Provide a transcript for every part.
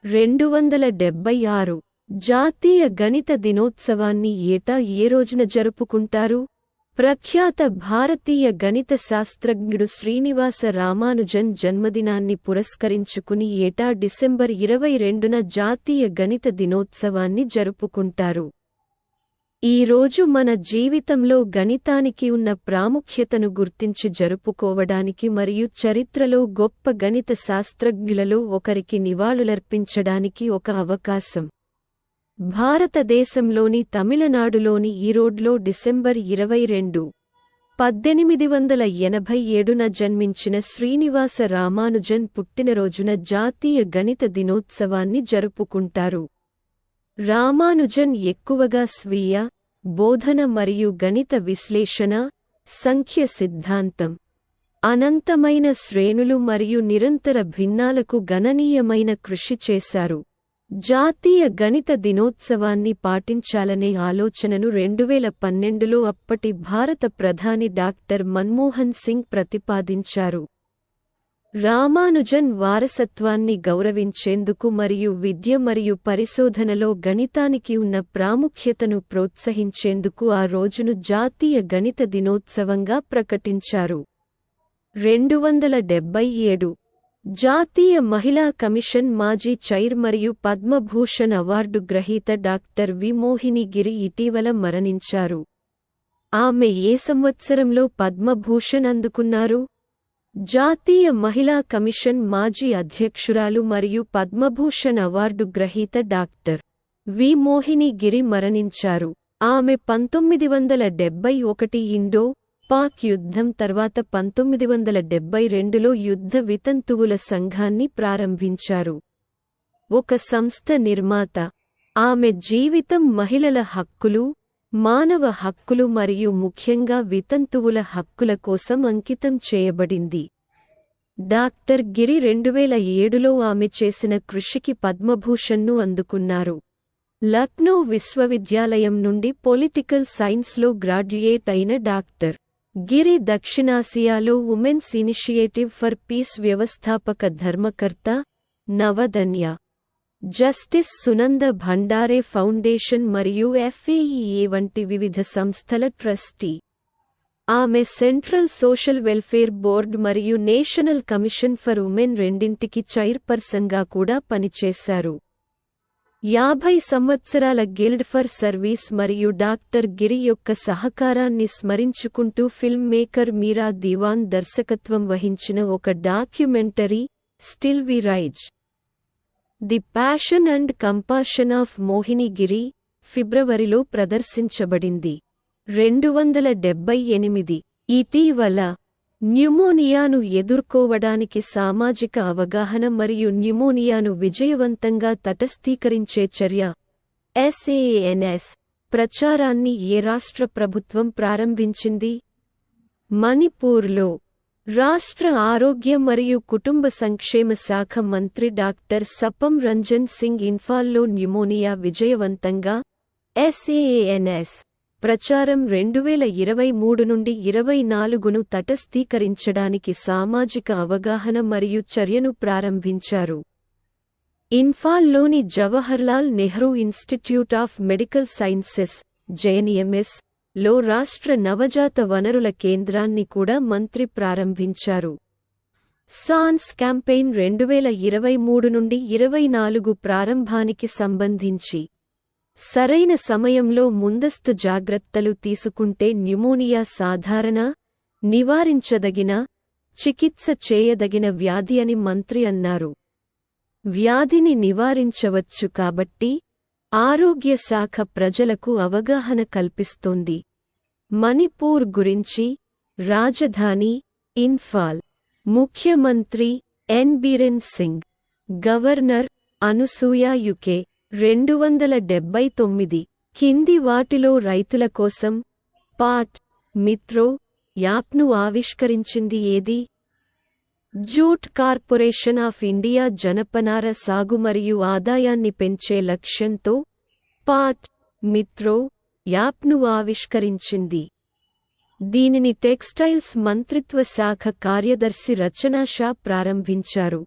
276 జాతీయ గణిత దినోత్సవాన్ని ఏటా ఏ రోజున జరుపుకుంటారు? ప్రఖ్యాత భారతీయ గణిత శాస్త్రజ్ఞుడు శ్రీనివాస రామానుజన్ జన్మదినాన్ని పురస్కరించుకుని ఏటా డిసెంబర్ 22న జాతీయ గణిత దినోత్సవాన్ని జరుపుకుంటారు. ఈ రోజు మన జీవితంలో గణితానికి ఉన్న ప్రాముఖ్యతను గుర్తించి జరుపుకోవడానికి మరియు చరిత్రలో గొప్ప గణిత శాస్త్రజ్ఞులలో ఒకరికి నివాళులర్పించడానికి ఒక అవకాశం. భారతదేశంలోని తమిళనాడులోని ఈరోడ్లో డిసెంబర్ 22, 1887న జన్మించిన శ్రీనివాస రామానుజన్ పుట్టినరోజున జాతీయ గణిత దినోత్సవాన్ని జరుపుకుంటారు. రామానుజన్ ఎక్కువగా స్వీయ బోధన మరియు గణిత విశ్లేషణ, సంఖ్య సిద్ధాంతం, అనంతమైన శ్రేణులు మరియు నిరంతర భిన్నాలకు గణనీయమైన కృషి చేశారు. జాతీయ గణిత దినోత్సవాన్ని పాటించాలనే ఆలోచనను 2012లో అప్పటి భారత ప్రధాని డాక్టర్ మన్మోహన్ సింగ్ ప్రతిపాదించారు. రామానుజన్ వారసత్వాన్ని గౌరవించేందుకు మరియు విద్య మరియు పరిశోధనలో గణితానికి ఉన్న ప్రాముఖ్యతను ప్రోత్సహించేందుకు ఆ రోజును జాతీయ గణిత దినోత్సవంగా ప్రకటించారు. 277 జాతీయ మహిళా కమిషన్ మాజీ చైర్ మరియు పద్మభూషణ్ అవార్డు గ్రహీత డాక్టర్ వి. మోహిని గిరి ఇటీవల మరణించారు. ఆమె ఏ సంవత్సరంలో పద్మభూషణ్ అందుకున్నారు? జాతీయ మహిళా కమిషన్ మాజీ అధ్యక్షురాలు మరియు పద్మభూషణ్ అవార్డు గ్రహీత డాక్టర్ వి. మోహిని గిరి మరణించారు. ఆమె 1971 ఇండో-పాక్ యుద్ధం తర్వాత 1972లో యుద్ధ వితంతువుల సంఘాన్ని ప్రారంభించారు. ఒక సంస్థ నిర్మాత. ఆమె జీవితం మహిళల హక్కులు, మానవ హక్కులు మరియు ముఖ్యంగా వితంతువుల హక్కుల కోసం అంకితం చేయబడింది. డాక్టర్ గిరి 2007లో ఆమె చేసిన కృషికి పద్మభూషణ్ను అందుకున్నారు. లక్నో విశ్వవిద్యాలయం నుండి పొలిటికల్ సైన్స్లో గ్రాడ్యుయేట్ అయిన డాక్టర్ గిరి దక్షిణాసియాలో ఉమెన్స్ ఇనిషియేటివ్ ఫర్ పీస్ వ్యవస్థాపక ధర్మకర్త, నవదన్య, జస్టిస్ సునంద భండారే ఫౌండేషన్ మరియు FAEA వంటి వివిధ సంస్థల ట్రస్టీ. ఆమె సెంట్రల్ సోషల్ వెల్ఫేర్ బోర్డ్ మరియు నేషనల్ కమిషన్ ఫర్ ఉమెన్ రెండింటికి చైర్పర్సన్గా కూడా పనిచేశారు. 50 సంవత్సరాల గిల్డ్ ఫర్ సర్వీస్ మరియు డాక్టర్ గిరి యొక్క సహకారాన్ని స్మరించుకుంటూ ఫిల్మ్ మేకర్ మీరా దీవాన్ దర్శకత్వం వహించిన ఒక documentary still we rise, the passion and compassion of Mohini Giri, ఫిబ్రవరిలో ప్రదర్శించబడింది. 278 ఇటీవల న్యూమోనియాను ఎదుర్కోవడానికి సామాజిక అవగాహన మరియు న్యూమోనియాను విజయవంతంగా తటస్థీకరించే చర్య SANS ప్రచారాన్ని ఏ రాష్ట్ర ప్రభుత్వం ప్రారంభించింది? మణిపూర్లో రాష్ట్ర ఆరోగ్య మరియు కుటుంబ సంక్షేమ శాఖ మంత్రి డాక్టర్ సపం రంజన్ సింగ్ ఇంఫాల్లో న్యూమోనియా విజయవంతంగా SANS ప్రచారం 2023 నుండి 24ను తటస్థీకరించడానికి సామాజిక అవగాహన మరియు చర్యను ప్రారంభించారు. ఇంఫాల్లోని Jawaharlal Nehru institute of medical sciences JNMS లో రాష్ట్ర నవజాత వనరుల కేంద్రాన్ని కూడా మంత్రి ప్రారంభించారు. సాన్స్ క్యాంపెయిన్ 2023 నుండి 24 ప్రారంభానికి సంబంధించి సరైన సమయంలో ముందస్తు జాగ్రత్తలు తీసుకుంటే న్యూమోనియా సాధారణ, నివారించదగిన, చికిత్స చేయదగిన వ్యాధి అని మంత్రి అన్నారు. వ్యాధిని నివారించవచ్చు కాబట్టి ఆరోగ్య శాఖ ప్రజలకు అవగాహన కల్పిస్తోంది. మణిపూర్ గురించి రాజధాని ఇంఫాల్, ముఖ్యమంత్రి ఎన్ బీరెన్ సింగ్, గవర్నర్ అనసూయ యుకే. 279 కింది వాటిలో రైతుల కోసం పాట్ మిత్రో యాప్ను ఆవిష్కరించింది ఏది? జూట్ కార్పొరేషన్ ఆఫ్ ఇండియా జనపనార సాగు మరియు ఆదాయాన్ని పెంచే లక్ష్యంతో పాట్ మిత్రో యాప్ను ఆవిష్కరించింది. దీనిని టెక్స్టైల్స్ మంత్రిత్వ శాఖ కార్యదర్శి రచనా షా ప్రారంభించారు.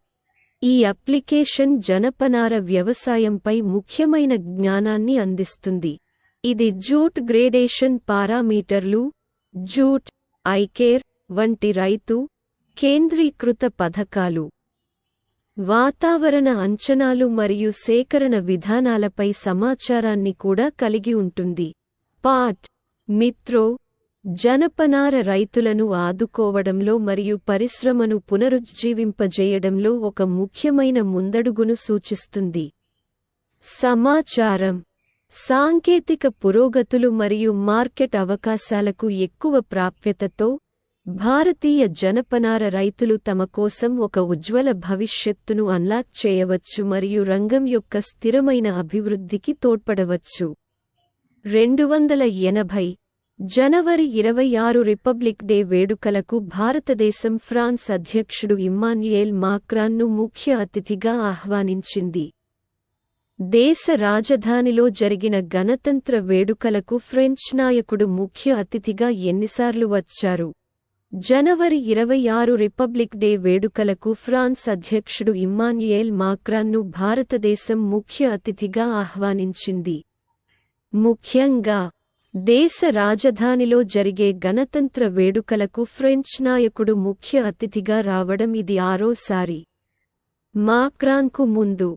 ఈ అప్లికేషన్ జనపనార వ్యవసాయంపై ముఖ్యమైన జ్ఞానాన్ని అందిస్తుంది. ఇది జూట్ గ్రేడేషన్ పారామీటర్లు, జూట్, ఐకేర్ వంటి రైతు కేంద్రీకృత పథకాలు, వాతావరణ అంచనాలు మరియు సేకరణ విధానాలపై సమాచారాన్ని కూడా కలిగి ఉంటుంది. పాట్ మిత్రో జనపనార రైతులను ఆదుకోవడంలో మరియు పరిశ్రమను పునరుజ్జీవింపజేయడంలో ఒక ముఖ్యమైన ముందడుగును సూచిస్తుంది. సమాచారం, సాంకేతిక పురోగతులు మరియు మార్కెట్ అవకాశాలకు ఎక్కువ ప్రాప్యతతో భారతీయ జనపనార రైతులు తమ కోసం ఒక ఉజ్వల భవిష్యత్తును అన్లాక్ చేయవచ్చు మరియు రంగం యొక్క స్థిరమైన అభివృద్ధికి తోడ్పడవచ్చు. 280 జనవరి 26 రిపబ్లిక్ డే వేడుకలకు భారతదేశం ఫ్రాన్స్ అధ్యక్షుడు ఇమ్మాన్యుయేల్ మాక్రాన్ను ముఖ్య అతిథిగా ఆహ్వానించింది. దేశ రాజధానిలో జరిగిన గణతంత్ర వేడుకలకు ఫ్రెంచ్ నాయకుడు ముఖ్య అతిథిగా ఎన్నిసార్లు వచ్చారు? జనవరి 26 రిపబ్లిక్ డే వేడుకలకు ఫ్రాన్స్ అధ్యక్షుడు ఇమ్మాన్యుయేల్ మాక్రాన్ను భారతదేశం ముఖ్య అతిథిగా ఆహ్వానించింది. ముఖ్యంగా దేశ రాజధానిలో జరిగే గణతంత్ర వేడుకలకు ఫ్రెంచ్ నాయకుడు ముఖ్య అతిథిగా రావడం ఇది ఆరోసారి. మాక్రాన్కు ముందు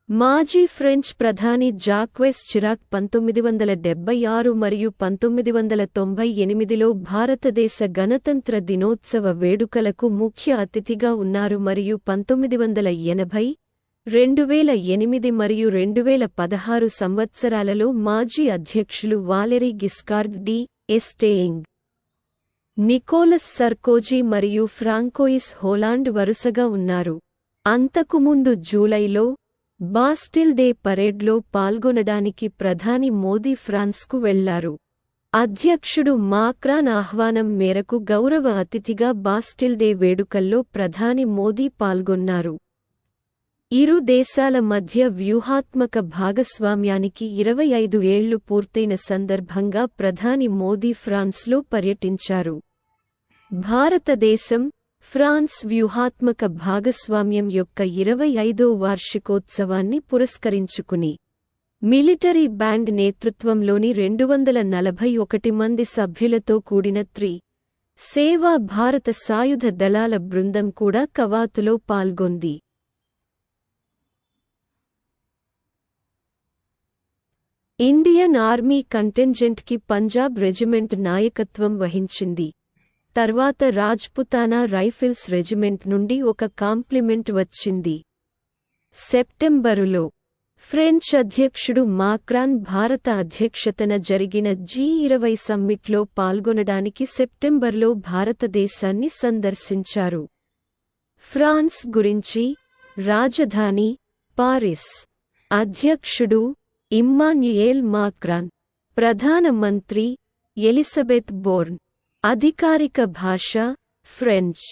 మాజీ ఫ్రెంచ్ ప్రధాని జాక్వెస్ చిరాక్ 1976 మరియు 1998లో భారతదేశ గణతంత్ర దినోత్సవ వేడుకలకు ముఖ్య అతిథిగా ఉన్నారు మరియు 1980, 2008 మరియు 2016 సంవత్సరాలలో మాజీ అధ్యక్షులు వాలెరీ గిస్కార్డ్ డి ఎస్టేయింగ్, నికోలస్ సర్కోజీ మరియు ఫ్రాంకోయిస్ హోలాండ్ వరుసగా ఉన్నారు. అంతకుముందు జూలైలో బాస్టిల్ డే పరేడ్లో పాల్గొనడానికి ప్రధాని మోదీ ఫ్రాన్స్కు వెళ్లారు. అధ్యక్షుడు మాక్రాన్ ఆహ్వానం మేరకు గౌరవ అతిథిగా బాస్టిల్ డే వేడుకల్లో ప్రధాని మోదీ పాల్గొన్నారు. ఇరు దేశాల మధ్య వ్యూహాత్మక భాగస్వామ్యానికి 25 ఏళ్లు పూర్తయిన సందర్భంగా ప్రధాని మోదీ ఫ్రాన్స్లో పర్యటించారు. భారతదేశం, ఫ్రాన్స్ వ్యూహాత్మక భాగస్వామ్యం యొక్క 25వ వార్షికోత్సవాన్ని పురస్కరించుకుని మిలిటరీ బ్యాండ్ నేతృత్వంలోని 241 మంది సభ్యులతో కూడిన సేవా భారత సాయుధ దళాల బృందం కూడా కవాతులో పాల్గొంది. ఇండియన్ ఆర్మీ కంటింజెంట్కి పంజాబ్ రెజిమెంట్ నాయకత్వం వహించింది. తర్వాత రాజ్పుతానా రైఫిల్స్ రెజిమెంట్ నుండి ఒక కాంప్లిమెంట్ వచ్చింది. సెప్టెంబరులో ఫ్రెంచ్ అధ్యక్షుడు మాక్రాన్ భారత అధ్యక్షతన జరిగిన G20 సమ్మిట్లో పాల్గొనడానికి సెప్టెంబర్లో భారతదేశాన్ని సందర్శించారు. ఫ్రాన్స్ గురించి రాజధాని పారిస్. అధ్యక్షుడు ఇమ్మాన్యుయేల్ మాక్రాన్. ప్రధానమంత్రి ఎలిజబెత్ బోర్న్. అధికారిక భాష ఫ్రెంచ్.